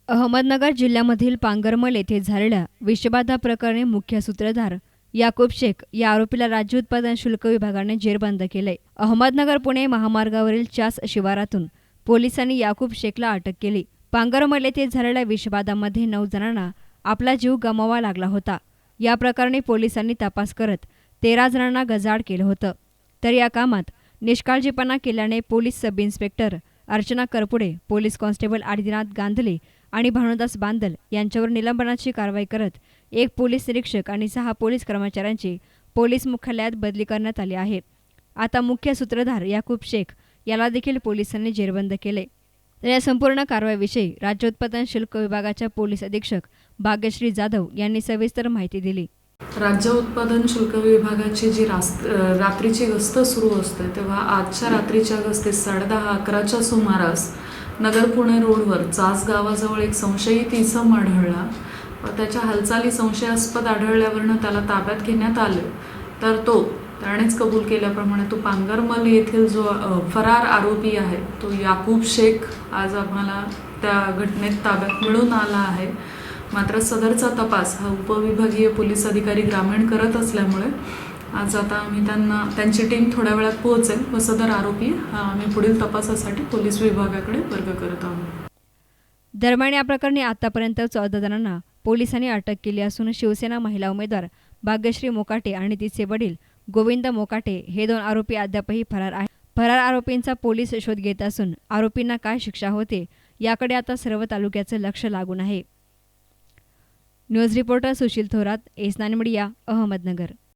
अहमदनगर जिल्ह्यामधील पांगरमल येथे झालेल्या विषबाधा प्रकरणी मुख्य सूत्रधार याकूब शेख या आरोपीला राज्य उत्पादन शुल्क विभागाने जेरबंद केले. अहमदनगर पुणे महामार्गावरील चास शिवारातून पोलिसांनी याकूब शेखला अटक केली. पांगरमल येथे झालेल्या विषबाधामध्ये 9 जणांना आपला जीव गमवावा लागला होता. या प्रकरणी पोलिसांनी तपास करत 13 जणांना गजाआड केलं होतं. तर या कामात निष्काळजीपणा केल्याने police sub inspector Archana Karpude, police constable Adinath Gandhale आणि भानुदास बांदल यांच्यावर निलंबनाची कारवाई करत 1 पोलीस निरीक्षक आणि 6 पोलीस कर्मचाऱ्यांची पोलीस मुख्यालयात बदली करण्यात आली आहे. आता मुख्य सूत्रधार याकूब शेख याला देखील पोलिसांनी जेरबंद केले. तर या संपूर्ण कारवाईविषयी राज्य उत्पादन शुल्क विभागाच्या पोलीस अधीक्षक भाग्यश्री जाधव यांनी सविस्तर माहिती दिली. राज्य उत्पादन शुल्क विभागाची जी रात्रीची गस्त सुरू असते तेव्हा आजच्या रात्रीच्या गस्तीत 10:30-11च्या सुमारास नगर पुणे रोडवर चास गावाजवळ एक संशयित इसम आढळला व त्याच्या हालचाली संशयास्पद आढळल्यावरनं त्याला ताब्यात घेण्यात आले. तर त्यानेच कबूल केल्याप्रमाणे तो पांगरमल येथील जो फरार आरोपी आहे तो याकूब शेख आज आम्हाला त्या घटनेत ताब्यात मिळून आला आहे. मात्र सदरचा तपास हा उपविभागीय पोलीस अधिकारी ग्रामीण करत असल्यामुळे आज आता आम्ही त्यांची टीम थोड्या वेळात पोहोचेल व सदर आरोपी हा आम्ही पुढील तपासासाठी पोलीस विभागाकडे वर्ग करत आहोत. दरम्यान या प्रकरणी आतापर्यंत 14 जणांना पोलिसांनी अटक केली असून शिवसेना महिला उमेदवार भाग्यश्री मोकाटे आणि तिचे वडील गोविंद मोकाटे हे 2 आरोपी अद्यापही फरार आहेत. फरार आरोपींचा पोलीस शोध घेत असून आरोपींना काय शिक्षा होते याकडे आता सर्व तालुक्याचं लक्ष लागून आहे. News reporter Sushil Thorat, S nine media, Ahmednagar.